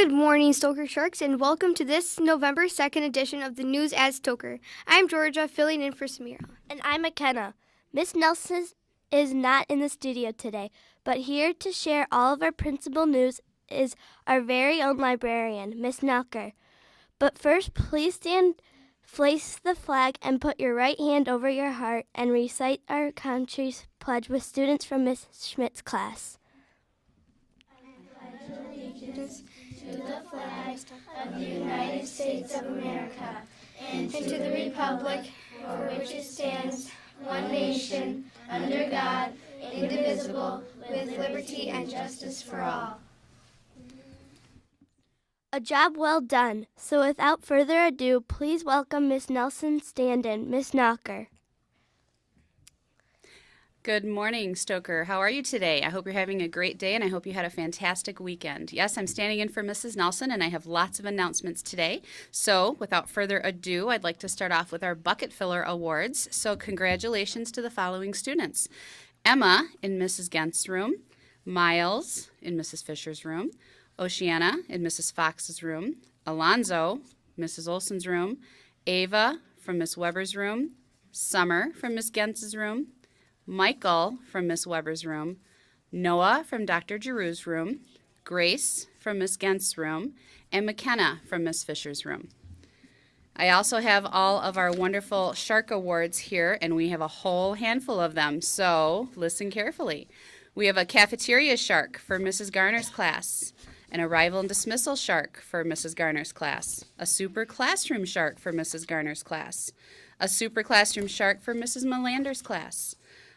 Good morning, Stoker Sharks, and welcome to this November 2nd edition of the News as Stoker. I'm Georgia, filling in for Samira. And I'm McKenna. Miss Nelson is not in the studio today, but here to share all of our principal news is our very own librarian, Miss Nelker. But first, please stand, place the flag, and put your right hand over your heart and recite our country's pledge with students from Miss Schmidt's class. I pledge allegiance to the flag of the United States of America and to the republic for which it stands, one nation, under God, indivisible, with liberty and justice for all. A job well done. So without further ado, please welcome Miss Nelson stand-in, Miss Nelker. Good morning, Stoker. How are you today? I hope you're having a great day, and I hope you had a fantastic weekend. Yes, I'm standing in for Mrs. Nelson, and I have lots of announcements today. So, without further ado, I'd like to start off with our Bucket Filler Awards. So, congratulations to the following students. Emma in Mrs. Gent's room, Miles in Mrs. Fisher's room, Oceana in Mrs. Fox's room, Alonzo, Mrs. Olson's room, Ava from Miss Weber's room, Summer from Miss Gent's room, Michael from Miss Weber's room, Noah from Dr. Giroux's room, Grace from Miss Gent's room, and McKenna from Miss Fisher's room. I also have all of our wonderful Shark Awards here, and we have a whole handful of them, so listen carefully. We have a Cafeteria Shark for Mrs. Garner's class, an Arrival and Dismissal Shark for Mrs. Garner's class, a Super Classroom Shark for Mrs. Garner's class, a Super Classroom Shark for Mrs. Melander's class,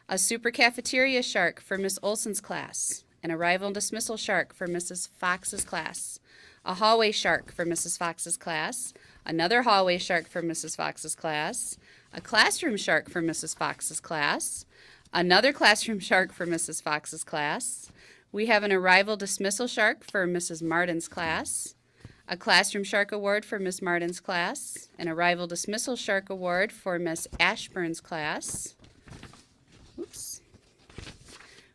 a Super Cafeteria Shark for Miss Olson's class, an Arrival and Dismissal Shark for Mrs. Fox's class, a Hallway Shark for Mrs. Fox's class, another Hallway Shark for Mrs. Fox's class, a Classroom Shark for Mrs. Fox's class, another Classroom Shark for Mrs. Fox's class. We have an Arrival Dismissal Shark for Mrs. Martin's class, a Classroom Shark Award for Miss Martin's class, an Arrival Dismissal Shark Award for Miss Ashburn's class. Oops.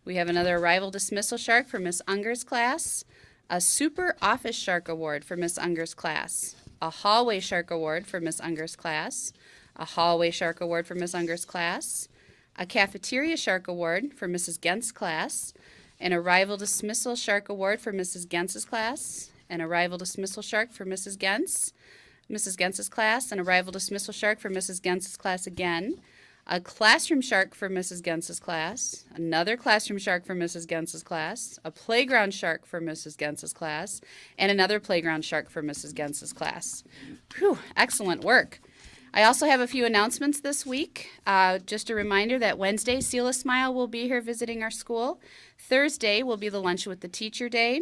We have another Arrival Dismissal Shark for Miss Unger's class, a Super Office Shark Award for Miss Unger's class, a Hallway Shark Award for Miss Unger's class, a Hallway Shark Award for Miss Unger's class, a Cafeteria Shark Award for Mrs. Gent's class, an Arrival Dismissal Shark Award for Mrs. Gent's class, an Arrival Dismissal Shark for Mrs. Gent's class, an Arrival Dismissal Shark for Mrs. Gent's class again, a Classroom Shark for Mrs. Gent's class, another Classroom Shark for Mrs. Gent's class, a Playground Shark for Mrs. Gent's class, and another Playground Shark for Mrs. Gent's class. Whew, excellent work. I also have a few announcements this week. Just a reminder that Wednesday, Seal a Smile will be here visiting our school. Thursday will be the Lunch with the Teacher Day.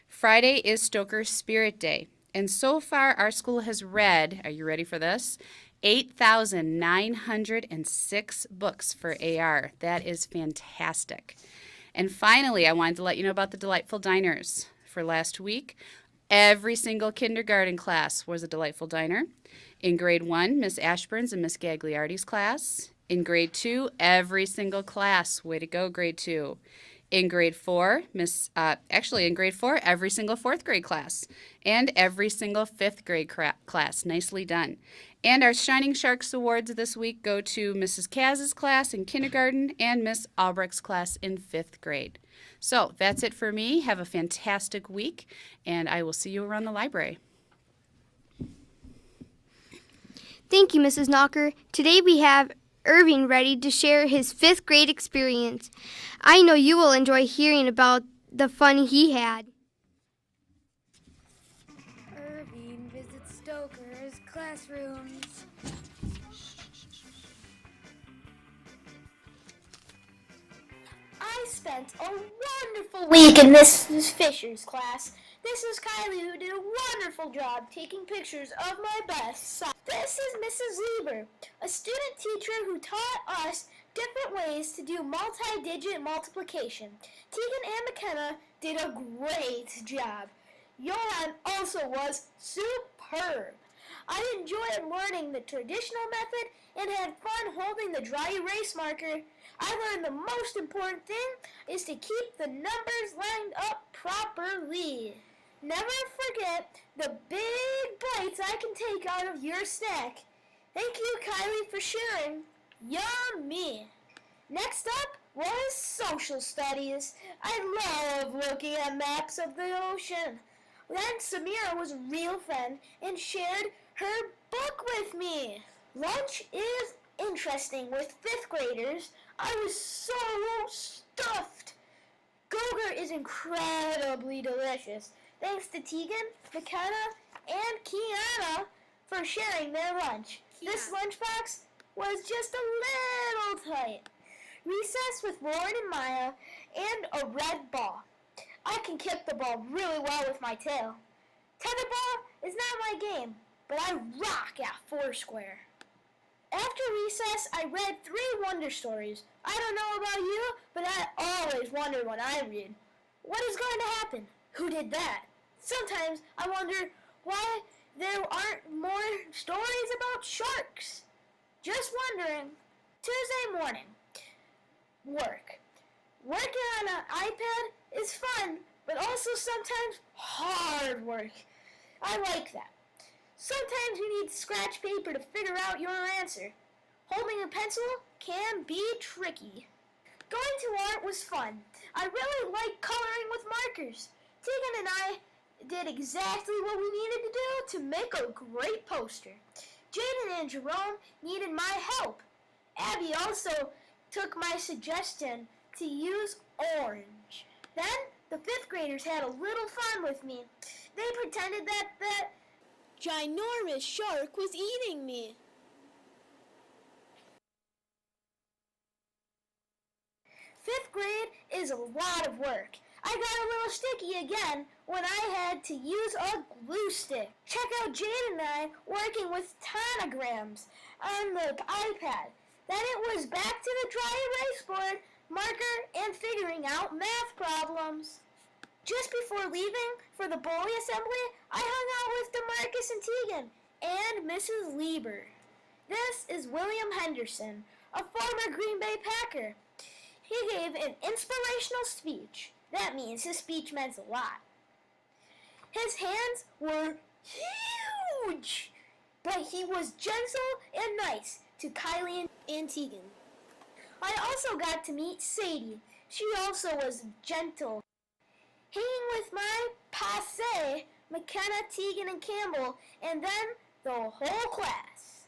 Friday is Stoker's Spirit Day. And so far, our school has read, are you ready for this? 8,906 books for AR. That is fantastic. And finally, I wanted to let you know about the Delightful Diners. For last week, every single kindergarten class was a Delightful Diner. In grade 1, Miss Ashburn's and Miss Gagliardi's class. In grade 2, every single class. Way to go, grade 2. In grade 4, every single 4th grade class. And every single 5th grade class. Nicely done. And our Shining Sharks Awards this week go to Mrs. Kaz's class in kindergarten and Miss Albrecht's class in 5th grade. So that's it for me. Have a fantastic week, and I will see you around the library. Thank you, Mrs. Knocker. Today we have Irving ready to share his 5th grade experience. I know you will enjoy hearing about the fun he had. Irving visits Stoker's classrooms. I spent a wonderful week in Mrs. Fisher's class. This is Kylie, who did a wonderful job taking pictures of my best son. This is Mrs. Lieber, a student teacher who taught us different ways to do multi-digit multiplication. Tegan and McKenna did a great job. Johan also was superb. I enjoyed learning the traditional method and had fun holding the dry erase marker. I learned the most important thing is to keep the numbers lined up properly. Never forget the big bites I can take out of your snack. Thank you, Kylie, for sharing. Yummy! Next up was social studies. I love looking at maps of the ocean. Then Samira was a real friend and shared her book with me. Lunch is interesting with fifth graders. I was so stuffed. Gogurt is incredibly delicious. Thanks to Tegan, McKenna, and Kiana for sharing their lunch. This lunchbox was just a little tight. Recess with Lauren and Maya, and a red ball. I can kick the ball really well with my tail. Tetherball is not my game, but I rock at Foursquare. After recess, I read 3 wonder stories. I don't know about you, but I always wonder when I read. What is going to happen? Who did that? Sometimes I wonder why there aren't more stories about sharks. Just wondering. Tuesday morning. Work. Working on an iPad is fun, but also sometimes hard work. I like that. Sometimes you need scratch paper to figure out your answer. Holding a pencil can be tricky. Going to art was fun. I really like coloring with markers. Tegan and I did exactly what we needed to do to make a great poster. Jaden and Jerome needed my help. Abby also took my suggestion to use orange. Then the 5th graders had a little fun with me. They pretended that ginormous shark was eating me. 5th grade is a lot of work. I got a little sticky again when I had to use a glue stick. Check out Jade and I working with tonograms on the iPad. Then it was back to the dry erase board, marker, and figuring out math problems. Just before leaving for the bowling assembly, I hung out with DeMarcus and Tegan and Mrs. Lieber. This is William Henderson, a former Green Bay Packer. He gave an inspirational speech. That means his speech meant a lot. His hands were huge, but he was gentle and nice to Kylie and Tegan. I also got to meet Sadie. She also was gentle. Hanging with my passe, McKenna, Tegan, and Campbell, and then the whole class.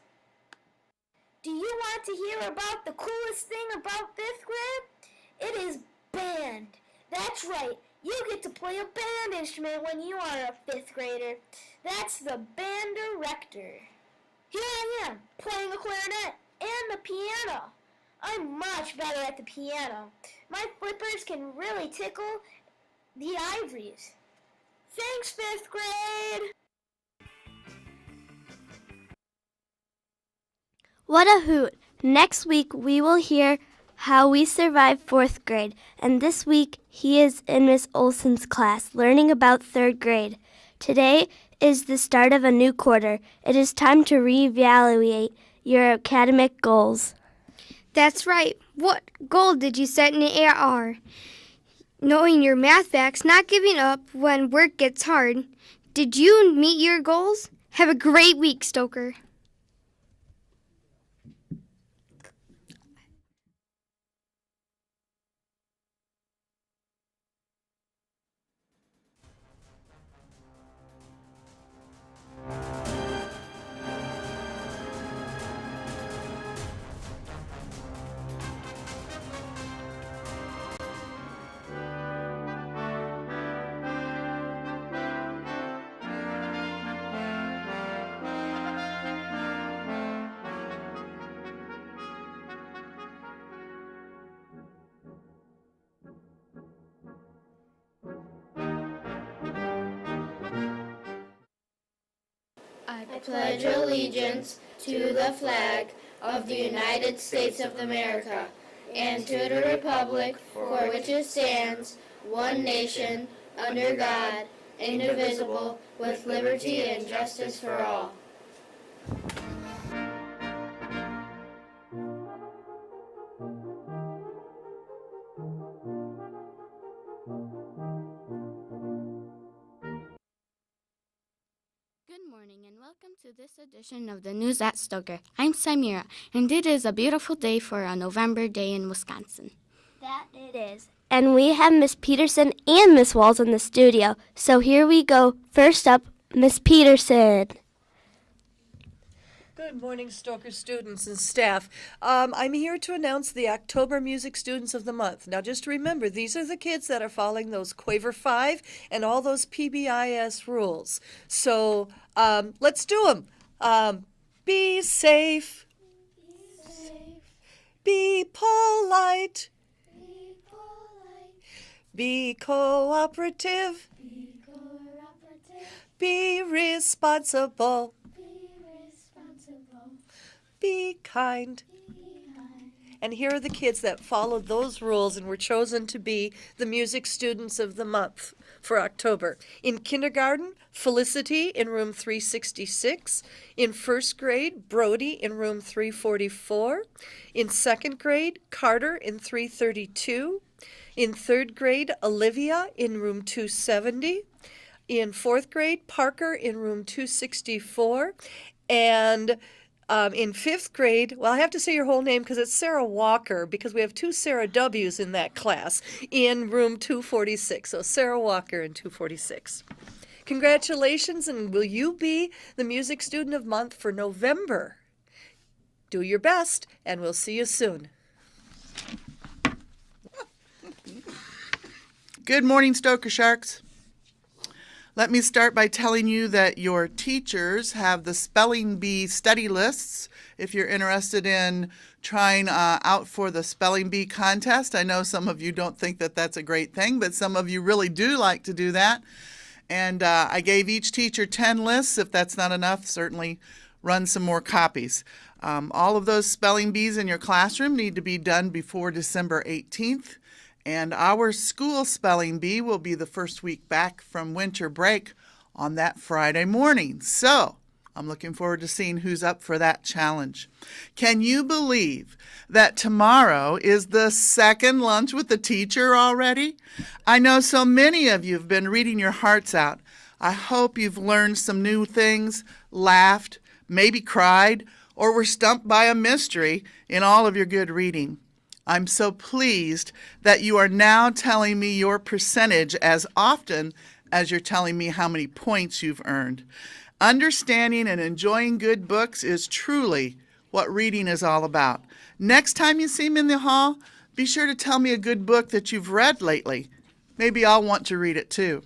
Do you want to hear about the coolest thing about 5th grade? It is band. That's right. You get to play a band instrument when you are a 5th grader. That's the band director. Here I am, playing a clarinet and the piano. I'm much better at the piano. My flippers can really tickle the ivories. Thanks, 5th grade! What a hoot! Next week we will hear how we survived 4th grade, and this week he is in Miss Olson's class learning about 3rd grade. Today is the start of a new quarter. It is time to reevaluate your academic goals. That's right. What goal did you set in AR? Knowing your math facts, not giving up when work gets hard. Did you meet your goals? Have a great week, Stoker. I pledge allegiance to the flag of the United States of America and to the republic for which it stands, one nation, under God, indivisible, with liberty and justice for all. to this edition of the News at Stoker. I'm Samira, and it is a beautiful day for a November day in Wisconsin. That it is. And we have Miss Peterson and Miss Walls in the studio. So here we go. First up, Miss Peterson. Good morning, Stoker students and staff. I'm here to announce the October Music Students of the Month. Now, just remember, these are the kids that are following those Quaver 5 and all those PBIS rules. So let's do them. Be safe. Be polite. Be cooperative. Be responsible. Be kind. And here are the kids that followed those rules and were chosen to be the Music Students of the Month for October. In kindergarten, Felicity in room 366. In first grade, Brody in room 344. In second grade, Carter in 332. In third grade, Olivia in room 270. In fourth grade, Parker in room 264. And in fifth grade, well, I have to say your whole name because it's Sarah Walker, because we have two Sarah W's in that class, in room 246. So Sarah Walker in 246. Congratulations, and will you be the Music Student of Month for November? Do your best, and we'll see you soon. Good morning, Stoker Sharks. Let me start by telling you that your teachers have the Spelling Bee study lists if you're interested in trying out for the Spelling Bee contest. I know some of you don't think that that's a great thing, but some of you really do like to do that. And I gave each teacher 10 lists. If that's not enough, certainly run some more copies. All of those spelling bees in your classroom need to be done before December 18th. And our school spelling bee will be the first week back from winter break on that Friday morning. So I'm looking forward to seeing who's up for that challenge. Can you believe that tomorrow is the second lunch with the teacher already? I know so many of you have been reading your hearts out. I hope you've learned some new things, laughed, maybe cried, or were stumped by a mystery in all of your good reading. I'm so pleased that you are now telling me your percentage as often as you're telling me how many points you've earned. Understanding and enjoying good books is truly what reading is all about. Next time you see me in the hall, be sure to tell me a good book that you've read lately. Maybe I'll want to read it too.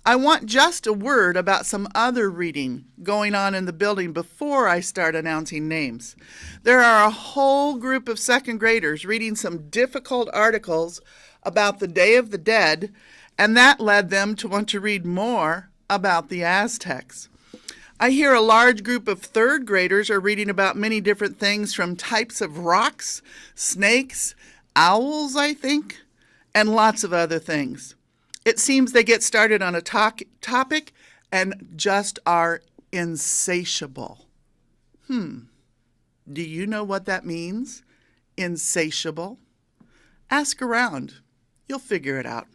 I want just a word about some other reading going on in the building before I start announcing names. There are a whole group of second graders reading some difficult articles about the Day of the Dead, and that led them to want to read more about the Aztecs. I hear a large group of third graders are reading about many different things, from types of rocks, snakes, owls, I think, and lots of other things. It seems they get started on a topic and just are insatiable. Do you know what that means? Insatiable? Ask around. You'll figure it out.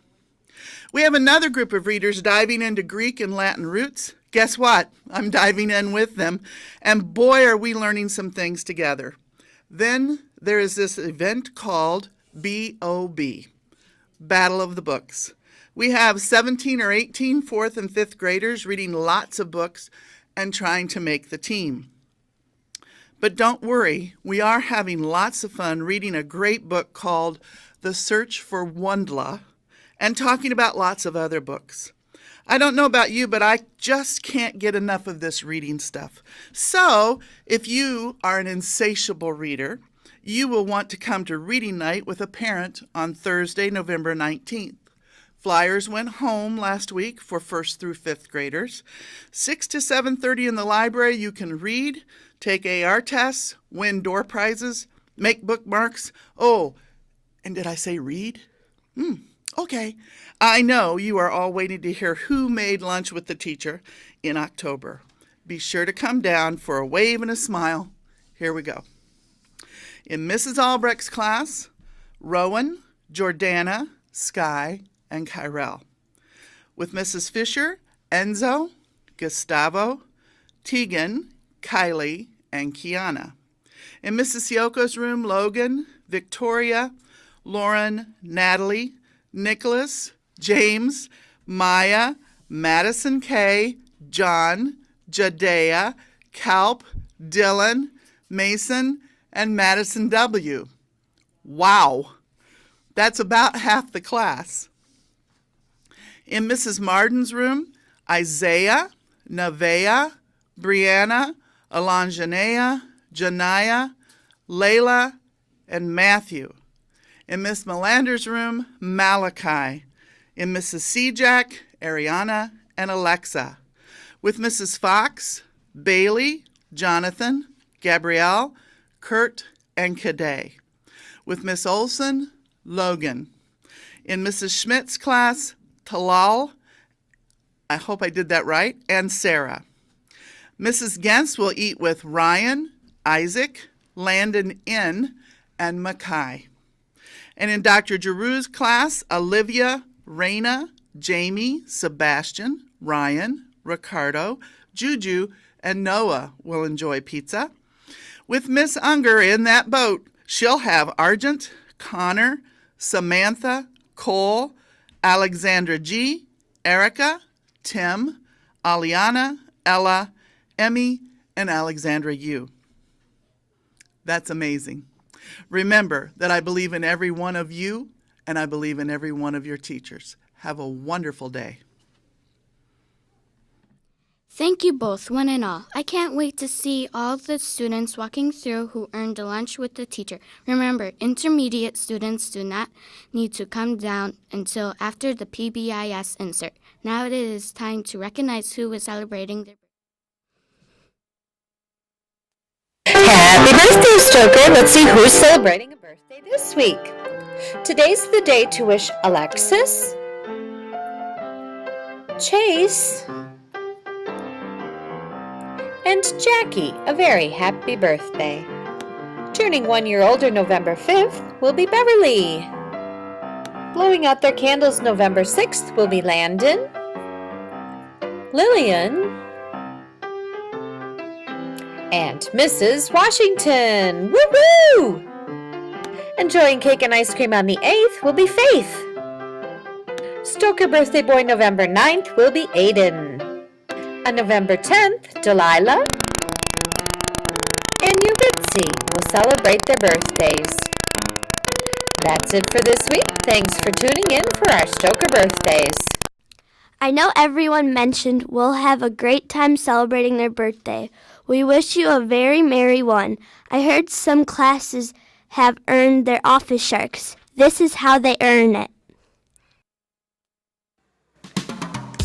We have another group of readers diving into Greek and Latin roots. Guess what? I'm diving in with them, and boy, are we learning some things together. Then there is this event called BOB, Battle of the Books. We have 17 or 18 fourth and fifth graders reading lots of books and trying to make the team. But don't worry, we are having lots of fun reading a great book called The Search for Wondla and talking about lots of other books. I don't know about you, but I just can't get enough of this reading stuff. So if you are an insatiable reader, you will want to come to reading night with a parent on Thursday, November 19th. Flyers went home last week for first through fifth graders. 6 to 7:30 in the library, you can read, take AR tests, win door prizes, make bookmarks. Oh, and did I say read? Okay. I know you are all waiting to hear who made lunch with the teacher in October. Be sure to come down for a wave and a smile. Here we go. In Mrs. Albrecht's class, Rowan, Jordana, Sky, and Kyrell. With Mrs. Fisher, Enzo, Gustavo, Tegan, Kylie, and Kiana. In Mrs. Sioko's room, Logan, Victoria, Lauren, Natalie, Nicholas, James, Maya, Madison K., John, Jadea, Kalp, Dylan, Mason, and Madison W. Wow, that's about half the class. In Mrs. Marden's room, Isaiah, Nevaeh, Brianna, Alonjanea, Janaya, Layla, and Matthew. In Miss Melander's room, Malachi. In Mrs. Sejak, Ariana, and Alexa. With Mrs. Fox, Bailey, Jonathan, Gabrielle, Kurt, and Cadet. With Miss Olson, Logan. In Mrs. Schmidt's class, Talal, I hope I did that right, and Sarah. Mrs. Gens will eat with Ryan, Isaac, Landon N., and Mackay. And in Dr. Giroux's class, Olivia, Raina, Jamie, Sebastian, Ryan, Ricardo, Juju, and Noah will enjoy pizza. With Miss Unger in that boat, she'll have Argent, Connor, Samantha, Cole, Alexandra G., Erica, Tim, Aliana, Ella, Emmy, and Alexandra U. That's amazing. Remember that I believe in every one of you, and I believe in every one of your teachers. Have a wonderful day. Thank you both, one and all. I can't wait to see all the students walking through who earned a lunch with the teacher. Remember, intermediate students do not need to come down until after the PBIS insert. Now it is time to recognize who is celebrating their birthday. Happy birthday, Stoker! Let's see who's celebrating a birthday this week. Today's the day to wish Alexis, Chase, and Jackie a very happy birthday. Turning 1 year older November 5th will be Beverly. Blowing out their candles November 6th will be Landon, Lillian, and Mrs. Washington. Woo-hoo! Enjoying cake and ice cream on the 8th will be Faith. Stoker birthday boy November 9th will be Aiden. On November 10th, Delilah and Yuritsi will celebrate their birthdays. That's it for this week. Thanks for tuning in for our Stoker birthdays. I know everyone mentioned will have a great time celebrating their birthday. We wish you a very merry one. I heard some classes have earned their office sharks. This is how they earn it.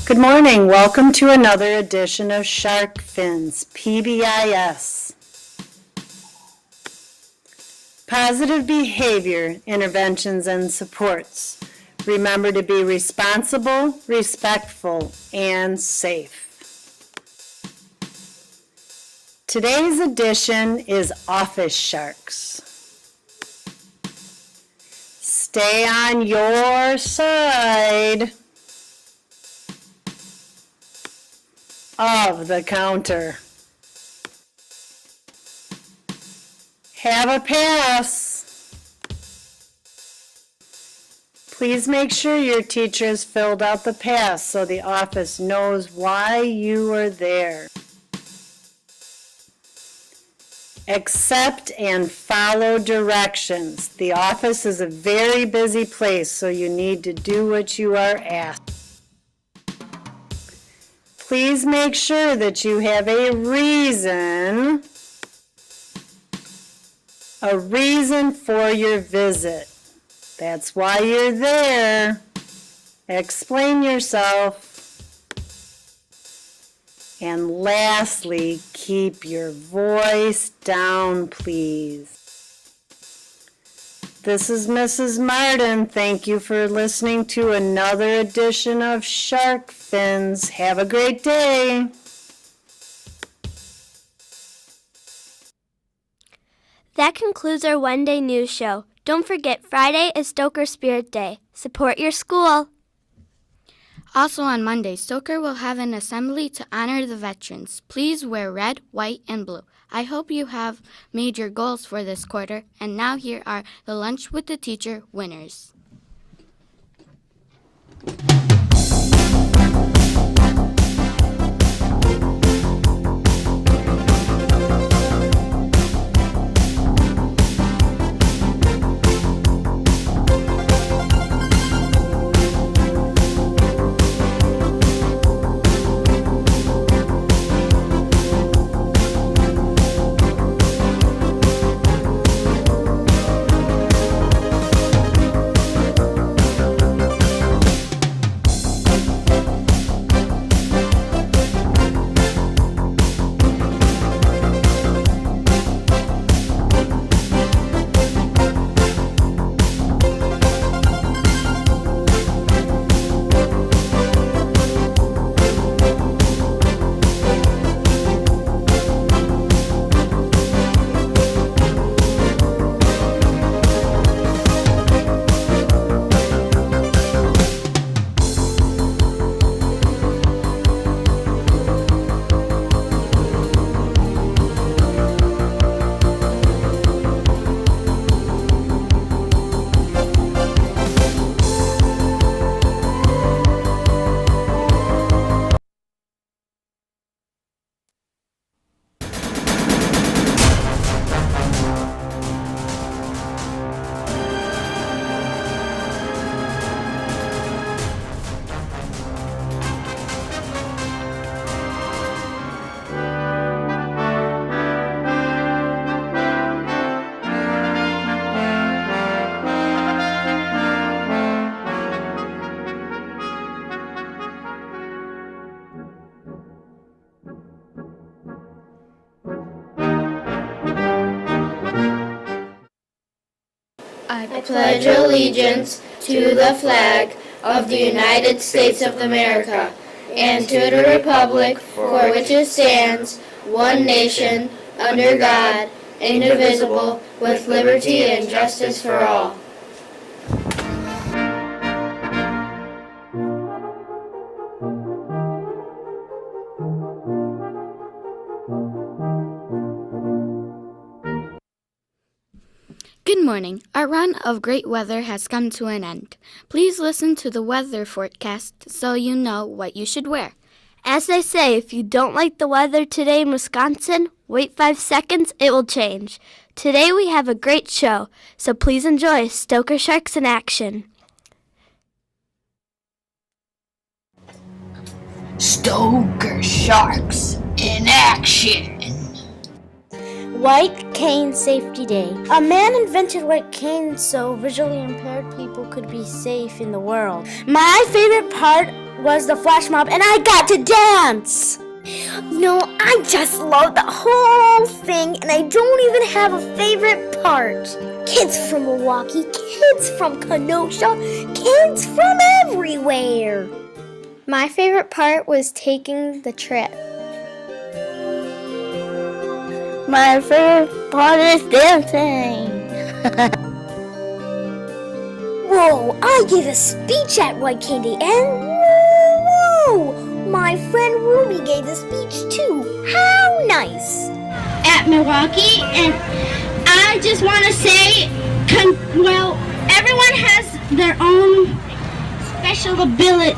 Good morning. Welcome to another edition of Shark Fins, PBIS. Positive behavior interventions and supports. Remember to be responsible, respectful, and safe. Today's edition is Office Sharks. Stay on your side of the counter. Have a pass. Please make sure your teacher has filled out the pass so the office knows why you are there. Accept and follow directions. The office is a very busy place, so you need to do what you are asked. Please make sure that you have a reason for your visit. That's why you're there. Explain yourself. And lastly, keep your voice down, please. This is Mrs. Martin. Thank you for listening to another edition of Shark Fins. Have a great day. That concludes our one-day news show. Don't forget, Friday is Stoker Spirit Day. Support your school. Also on Monday, Stoker will have an assembly to honor the veterans. Please wear red, white, and blue. I hope you have made your goals for this quarter. And now here are the Lunch with the Teacher winners. I pledge allegiance to the flag of the United States of America and to the republic for which it stands, one nation, under God, indivisible, with liberty and justice for all. Good morning. Our run of great weather has come to an end. Please listen to the weather forecast so you know what you should wear. As they say, if you don't like the weather today in Wisconsin, wait 5 seconds, it will change. Today we have a great show, so please enjoy Stoker Sharks in action. Stoker Sharks in action. White Cane Safety Day. A man invented white canes so visually impaired people could be safe in the world. My favorite part was the flash mob, and I got to dance! No, I just love the whole thing, and I don't even have a favorite part. Kids from Milwaukee, kids from Kenosha, kids from everywhere. My favorite part was taking the trip. My favorite part is dancing. Whoa, I gave a speech at White Cane Day, and whoa, my friend Ruby gave a speech too. How nice. At Milwaukee, and I just want to say, everyone has their own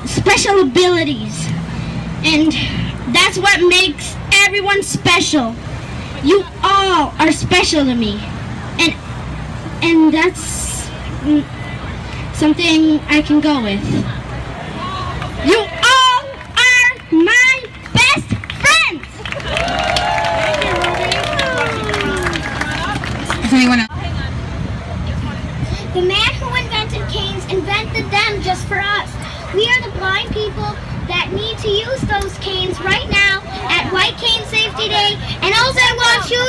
special abilities, and that's what makes everyone special. You all are special to me, and that's something I can go with. You all are my best friends! Thank you, Ruby. Is anyone else? The man who invented canes invented them just for us. We are the blind people that need to use those canes right now at White Cane Safety Day. And all I want you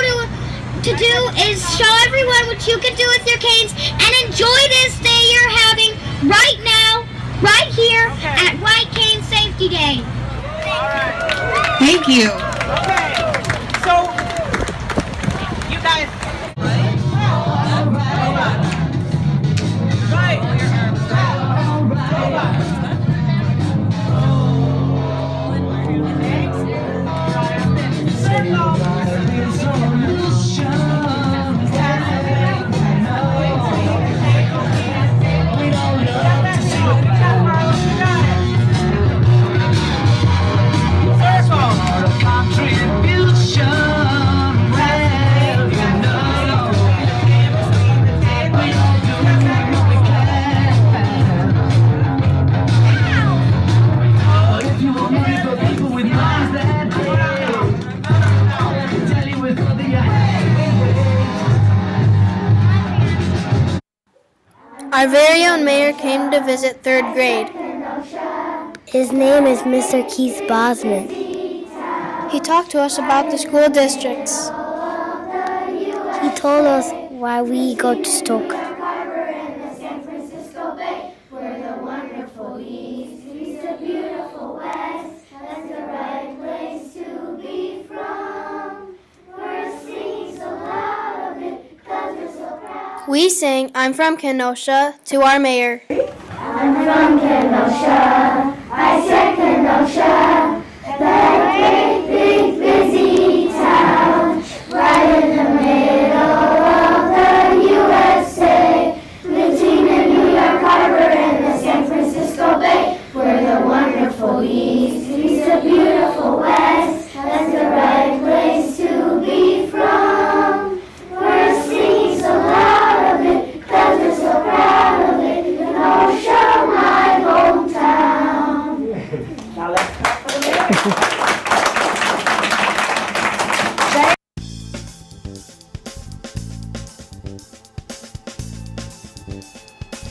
to do is show everyone what you can do with your canes and enjoy this day you're having right now, right here at White Cane Safety Day. Thank you. Okay, so you guys. Our very own mayor came to visit 3rd grade. His name is Mr. Keith Bosman. He talked to us about the school districts. He told us why we go to Stoker. We sang I'm from Kenosha to our mayor. I'm from Kenosha, I said Kenosha, that great big busy town, right in the middle of the USA, between the New York Harbor and the San Francisco Bay. We're the wonderful East, he's the beautiful West, that's the right place to be from. We're singing so loud of it, 'cause we're so proud of it, Kenosha, my hometown. Now let's clap for the mayor.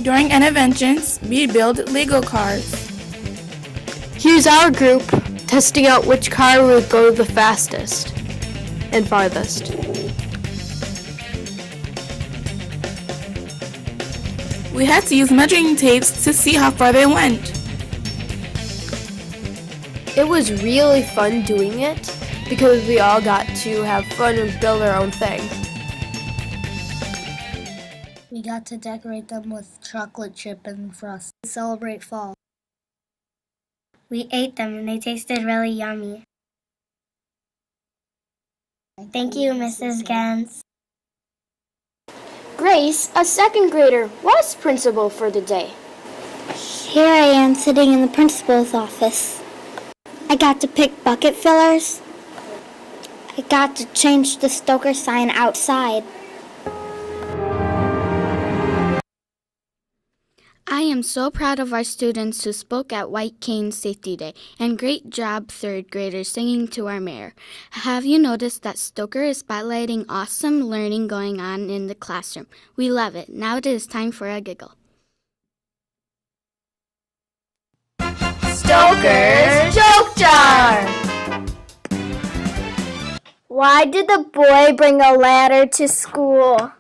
During interventions, we build Lego cars. Here's our group testing out which car would go the fastest and farthest. We had to use measuring tapes to see how far they went. It was really fun doing it because we all got to have fun and build our own thing. We got to decorate them with chocolate chip and frost to celebrate fall. We ate them and they tasted really yummy. Thank you, Mrs. Gans. Grace, a 2nd grader, was principal for the day. Here I am sitting in the principal's office. I got to pick bucket fillers. I got to change the Stoker sign outside. I am so proud of our students who spoke at White Cane Safety Day, and great job 3rd graders singing to our mayor. Have you noticed that Stoker is spotlighting awesome learning going on in the classroom? We love it. Now it is time for a giggle. Stoker's Joke Jar! Why did the boy bring a ladder to school?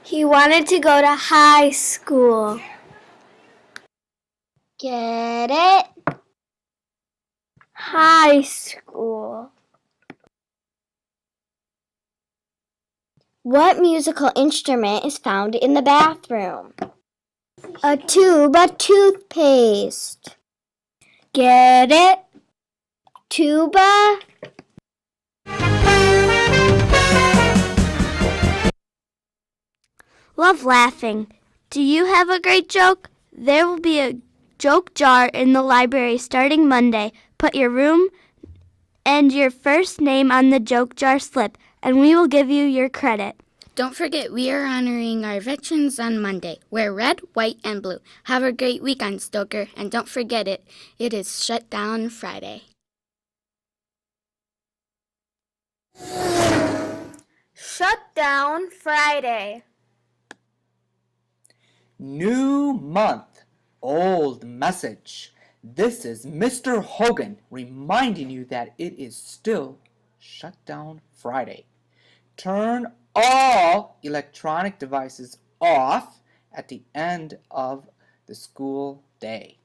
He wanted to go to high school. Get it? High school. What musical instrument is found in the bathroom? A tube of toothpaste. Get it? Tuba? Love laughing. Do you have a great joke? There will be a joke jar in the library starting Monday. Put your room and your first name on the joke jar slip, and we will give you your credit. Don't forget, we are honoring our veterans on Monday. Wear red, white, and blue. Have a great weekend, Stoker, and don't forget it. It is Shut Down Friday. Shut Down Friday. New month, old message. This is Mr. Hogan reminding you that it is still Shutdown Friday. Turn all electronic devices off at the end of the school day.